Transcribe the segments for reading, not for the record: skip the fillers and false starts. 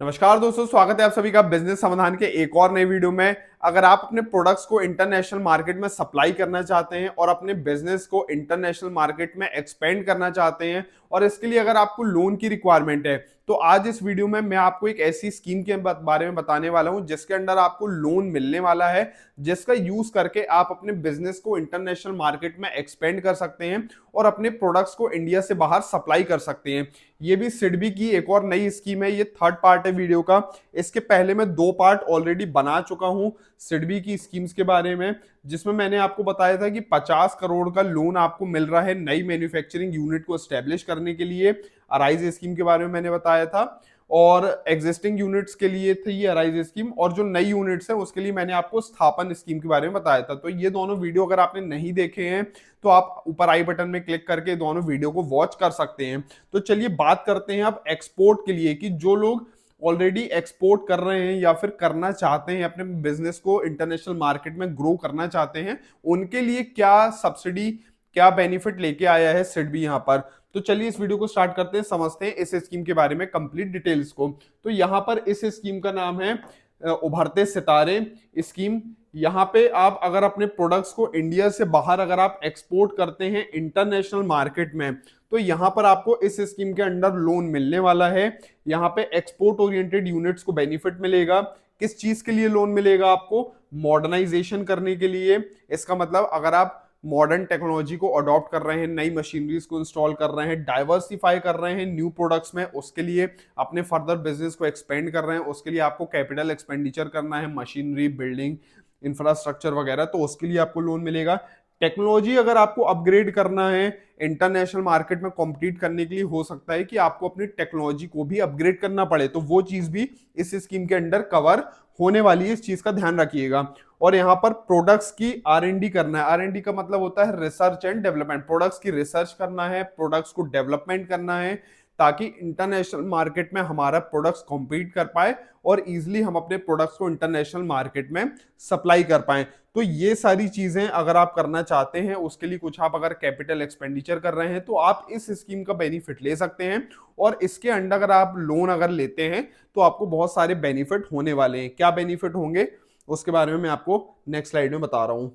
नमस्कार दोस्तों, स्वागत है आप सभी का बिजनेस समाधान के एक और नए वीडियो में। अगर आप अपने प्रोडक्ट्स को इंटरनेशनल मार्केट में सप्लाई करना चाहते हैं और अपने बिजनेस को इंटरनेशनल मार्केट में एक्सपेंड करना चाहते हैं और इसके लिए अगर आपको लोन की रिक्वायरमेंट है, तो आज इस वीडियो में मैं आपको एक ऐसी स्कीम के बारे में बताने वाला हूं जिसके अंडर आपको लोन मिलने वाला है, जिसका यूज करके आप अपने बिजनेस को इंटरनेशनल मार्केट में एक्सपेंड कर सकते हैं और अपने प्रोडक्ट्स को इंडिया से बाहर सप्लाई कर सकते हैं। ये भी सिडबी की एक और नई स्कीम है। ये थर्ड पार्ट है वीडियो का। इसके पहले मैं दो पार्ट ऑलरेडी बना चुका हूं सिडबी की स्कीम्स के बारे में, जिसमें मैंने आपको बताया था कि 50 करोड़ का लोन आपको मिल रहा है नई मैन्युफैक्चरिंग यूनिट को स्टैब्लिश करने के लिए। अराइज स्कीम के बारे में मैंने बताया था और एग्जिस्टिंग यूनिट्स के लिए थी ये अराइज स्कीम, और जो नई यूनिट्स है उसके लिए मैंने आपको स्थापन स्कीम के बारे में बताया था। तो ये दोनों वीडियो अगर आपने नहीं देखे हैं तो आप ऊपर आई बटन में क्लिक करके दोनों वीडियो को वॉच कर सकते हैं। तो चलिए बात करते हैं अब एक्सपोर्ट के लिए, कि जो लोग ऑलरेडी एक्सपोर्ट कर रहे हैं या फिर करना चाहते हैं, अपने बिजनेस को इंटरनेशनल मार्केट में ग्रो करना चाहते हैं, उनके लिए क्या सब्सिडी, क्या बेनिफिट लेके आया है सिडबी यहाँ पर। तो चलिए इस वीडियो को स्टार्ट करते हैं, समझते हैं इस स्कीम के बारे में कंप्लीट डिटेल्स को। तो यहाँ पर इस स्कीम का नाम है उभरते सितारे स्कीम। यहाँ पे आप अगर अपने प्रोडक्ट्स को इंडिया से बाहर अगर आप एक्सपोर्ट करते हैं इंटरनेशनल मार्केट में, तो यहाँ पर आपको इस स्कीम के अंडर लोन मिलने वाला है। यहाँ पे एक्सपोर्ट ओरिएंटेड यूनिट्स को बेनिफिट मिलेगा। किस चीज के लिए लोन मिलेगा आपको? मॉडर्नाइजेशन करने के लिए। इसका मतलब अगर आप मॉडर्न टेक्नोलॉजी को अडॉप्ट कर रहे हैं, नई मशीनरीज को इंस्टॉल कर रहे हैं, डाइवर्सिफाई कर रहे हैं न्यू प्रोडक्ट्स में, उसके लिए अपने फर्दर बिजनेस को एक्सपेंड कर रहे हैं, उसके लिए आपको कैपिटल एक्सपेंडिचर करना है, मशीनरी, बिल्डिंग, इंफ्रास्ट्रक्चर वगैरह, तो उसके लिए आपको लोन मिलेगा। टेक्नोलॉजी अगर आपको अपग्रेड करना है इंटरनेशनल मार्केट में कॉम्पीट करने के लिए, हो सकता है कि आपको अपनी टेक्नोलॉजी को भी अपग्रेड करना पड़े, तो वो चीज भी इस स्कीम के अंडर कवर होने वाली है। इस चीज का ध्यान रखिएगा। और यहाँ पर प्रोडक्ट्स की R&D करना है। R&D का मतलब होता है रिसर्च एंड डेवलपमेंट। प्रोडक्ट्स की रिसर्च करना है, प्रोडक्ट्स को डेवलपमेंट करना है, ताकि इंटरनेशनल मार्केट में हमारा प्रोडक्ट्स कॉम्पीट कर पाए और इजीली हम अपने प्रोडक्ट्स को इंटरनेशनल मार्केट में सप्लाई कर पाए। तो ये सारी चीजें अगर आप करना चाहते हैं, उसके लिए कुछ आप अगर कैपिटल एक्सपेंडिचर कर रहे हैं, तो आप इस स्कीम का बेनिफिट ले सकते हैं। और इसके अंडर अगर आप लोन अगर लेते हैं तो आपको बहुत सारे बेनिफिट होने वाले हैं। क्या बेनिफिट होंगे उसके बारे में मैं आपको नेक्स्ट स्लाइड में बता रहा हूं।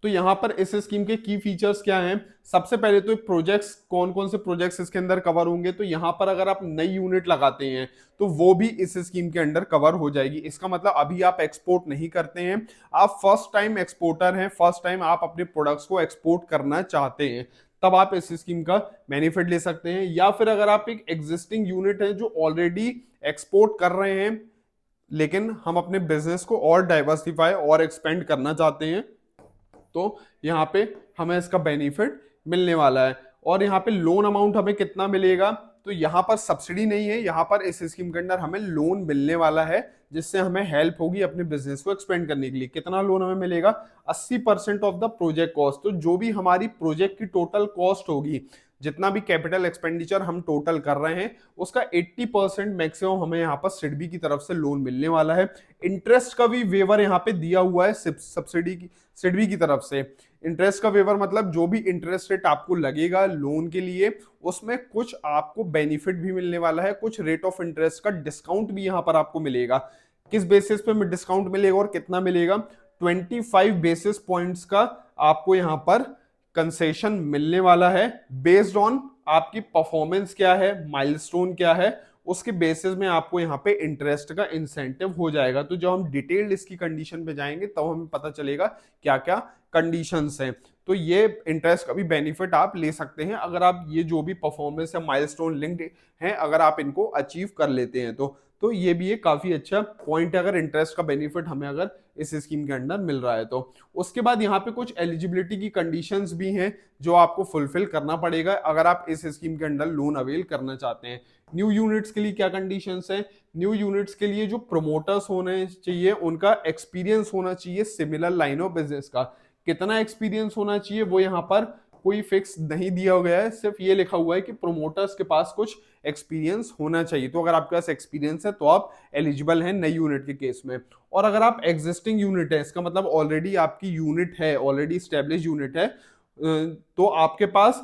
तो यहां पर इस स्कीम के की फीचर्स क्या हैं? सबसे पहले तो प्रोजेक्ट्स, कौन कौन से प्रोजेक्ट्स इसके अंदर कवर होंगे, तो यहां पर अगर आप नई यूनिट लगाते हैं तो वो भी इस स्कीम के अंडर कवर हो जाएगी। इसका मतलब अभी आप एक्सपोर्ट नहीं करते हैं, आप फर्स्ट टाइम एक्सपोर्टर हैं, फर्स्ट टाइम आप अपने प्रोडक्ट्स को एक्सपोर्ट करना चाहते हैं, तब आप इस स्कीम का बेनिफिट ले सकते हैं। या फिर अगर आप एक एग्जिस्टिंग यूनिट है जो ऑलरेडी एक्सपोर्ट कर रहे हैं, लेकिन हम अपने बिजनेस को और डाइवर्सिफाई और एक्सपेंड करना चाहते हैं, तो यहाँ पे हमें इसका बेनिफिट मिलने वाला है। और यहाँ पे लोन अमाउंट हमें कितना मिलेगा? तो यहाँ पर सब्सिडी नहीं है, यहाँ पर इस स्कीम के अंदर हमें लोन मिलने वाला है, जिससे हमें हेल्प होगी अपने बिजनेस को एक्सपेंड करने के लिए। कितना लोन हमें मिलेगा? 80% ऑफ द प्रोजेक्ट कॉस्ट। तो जो भी हमारी प्रोजेक्ट की टोटल कॉस्ट होगी, जितना भी कैपिटल एक्सपेंडिचर हम टोटल कर रहे हैं, उसका 80% मैक्सिमम हमें यहाँ पर सिडबी की तरफ से लोन मिलने वाला है। इंटरेस्ट का भी वेवर यहाँ पे दिया हुआ है सब्सिडी की, सिडबी की तरफ से। इंटरेस्ट का वेवर मतलब जो भी इंटरेस्ट रेट आपको लगेगा लोन के लिए, उसमें कुछ आपको बेनिफिट भी मिलने वाला है, कुछ रेट ऑफ इंटरेस्ट का डिस्काउंट भी यहाँ पर आपको मिलेगा। किस बेसिस पे डिस्काउंट मिलेगा और कितना मिलेगा? 25 बेसिस पॉइंट्स का आपको यहाँ पर कंसेशन मिलने वाला है, बेस्ड ऑन आपकी परफॉर्मेंस क्या है, माइलस्टोन क्या है, उसके बेसिस में आपको यहाँ पे इंटरेस्ट का इंसेंटिव हो जाएगा। तो जब हम डिटेल्ड इसकी कंडीशन पे जाएंगे तब हमें पता चलेगा क्या क्या कंडीशंस हैं। तो ये इंटरेस्ट का भी बेनिफिट आप ले सकते हैं अगर आप ये जो भी परफॉर्मेंस या माइलस्टोन लिंक्ड हैं, अगर आप इनको अचीव कर लेते हैं तो ये भी एक काफी अच्छा पॉइंट है, अगर इंटरेस्ट का बेनिफिट हमें अगर इस स्कीम के अंडर मिल रहा है तो। उसके बाद यहाँ पे कुछ एलिजिबिलिटी की कंडीशंस भी हैं जो आपको फुलफिल करना पड़ेगा अगर आप इस स्कीम के अंडर लोन अवेल करना चाहते हैं। न्यू यूनिट्स के लिए क्या कंडीशंस है? न्यू यूनिट्स के लिए जो प्रोमोटर्स होने चाहिए, उनका एक्सपीरियंस होना चाहिए सिमिलर लाइन ऑफ बिजनेस का। कितना एक्सपीरियंस होना चाहिए वो यहाँ पर कोई फिक्स नहीं दिया गया है, सिर्फ ये लिखा हुआ है कि प्रोमोटर्स के पास कुछ एक्सपीरियंस होना चाहिए। तो अगर आपके पास एक्सपीरियंस है तो आप एलिजिबल हैं नई यूनिट के केस में। और अगर आप एग्जिस्टिंग यूनिट है, इसका मतलब ऑलरेडी आपकी यूनिट है, ऑलरेडी स्टेब्लिश यूनिट है, तो आपके पास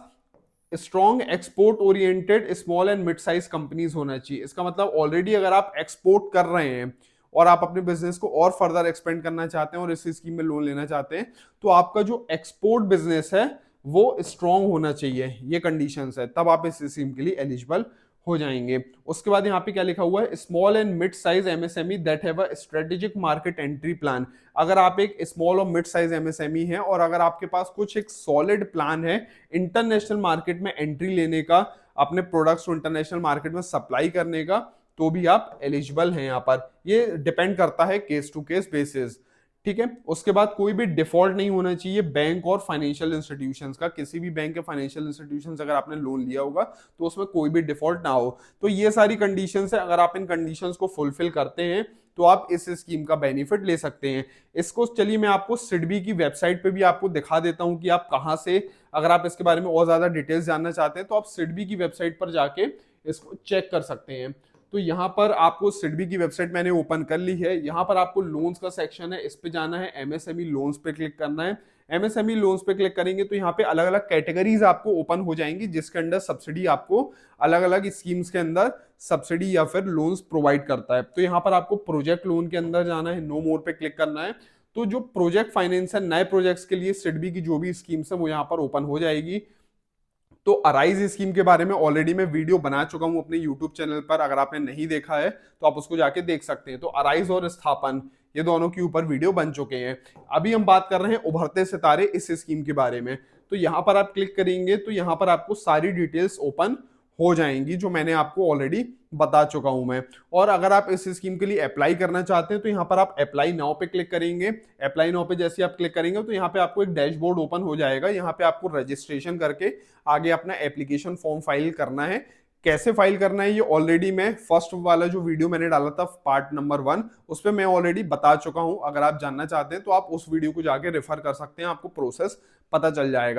strong export oriented small and mid size companies होना चाहिए। इसका मतलब ऑलरेडी अगर आप एक्सपोर्ट कर रहे हैं और आप अपने बिजनेस को और फर्दर एक्सपेंड करना चाहते हैं और इस स्कीम में लोन लेना चाहते हैं, तो आपका जो एक्सपोर्ट बिजनेस है वो स्ट्रॉन्ग होना चाहिए। ये कंडीशंस है, तब आप इस स्कीम के लिए एलिजिबल हो जाएंगे। उसके बाद यहाँ पे क्या लिखा हुआ है, small and mid size MSME that have a strategic market entry plan. अगर आप एक स्मॉल और मिड साइज एमएसएमई है और अगर आपके पास कुछ एक सॉलिड प्लान है इंटरनेशनल मार्केट में एंट्री लेने का, अपने प्रोडक्ट्स को इंटरनेशनल मार्केट में सप्लाई करने का, तो भी आप एलिजिबल हैं यहाँ पर। ये डिपेंड करता है केस टू केस बेसिस, ठीक है। उसके बाद कोई भी डिफॉल्ट नहीं होना चाहिए बैंक और फाइनेंशियल इंस्टीट्यूशंस का। किसी भी बैंक या फाइनेंशियल इंस्टीट्यूशंस अगर आपने लोन लिया होगा तो उसमें कोई भी डिफॉल्ट ना हो। तो ये सारी कंडीशंस है, अगर आप इन कंडीशंस को फुलफिल करते हैं तो आप इस स्कीम का बेनिफिट ले सकते हैं। इसको चलिए मैं आपको सिडबी की वेबसाइट पे भी आपको दिखा देता हूं कि आप कहां से, अगर आप इसके बारे में और ज्यादा डिटेल्स जानना चाहते हैं तो आप सिडबी की वेबसाइट पर जाके इसको चेक कर सकते हैं। तो यहाँ पर आपको सिडबी की वेबसाइट मैंने ओपन कर ली है। यहाँ पर आपको लोन्स का सेक्शन है, इस पे जाना है, एमएसएमई लोन्स पे क्लिक करना है। एमएसएमई लोन्स पे क्लिक करेंगे तो यहाँ पे अलग अलग कैटेगरीज आपको ओपन हो जाएंगी जिसके अंदर सब्सिडी आपको अलग अलग स्कीम्स के अंदर सब्सिडी या फिर लोन्स प्रोवाइड करता है। तो यहाँ पर आपको प्रोजेक्ट लोन के अंदर जाना है, नो मोर पे क्लिक करना है। तो जो प्रोजेक्ट फाइनेंस है नए प्रोजेक्ट्स के लिए सिडबी की जो भी स्कीम्स है वो यहाँ पर ओपन हो जाएगी। तो अराइज स्कीम के बारे में ऑलरेडी मैं वीडियो बना चुका हूं अपने यूट्यूब चैनल पर, अगर आपने नहीं देखा है तो आप उसको जाके देख सकते हैं। तो अराइज और स्थापन ये दोनों के ऊपर वीडियो बन चुके हैं। अभी हम बात कर रहे हैं उभरते सितारे इस स्कीम के बारे में। तो यहां पर आप क्लिक करेंगे तो यहां पर आपको सारी डिटेल्स ओपन हो जाएंगी जो मैंने आपको ऑलरेडी बता चुका हूं मैं। और अगर आप इस स्कीम के लिए अप्लाई करना चाहते हैं तो यहाँ पर आप अप्लाई नाउ पे क्लिक करेंगे। अप्लाई नाउ पे जैसे आप क्लिक करेंगे तो यहाँ पे आपको एक डैशबोर्ड ओपन हो जाएगा। यहाँ पे आपको रजिस्ट्रेशन करके आगे अपना एप्लीकेशन फॉर्म फाइल करना है। कैसे फाइल करना है ये ऑलरेडी मैं फर्स्ट वाला जो वीडियो मैंने डाला था पार्ट नंबर 1 उस पर मैं ऑलरेडी बता चुका हूं। अगर आप जानना चाहते हैं तो आप उस वीडियो को जाके रेफर कर सकते हैं, आपको प्रोसेस पता चल जाएगा।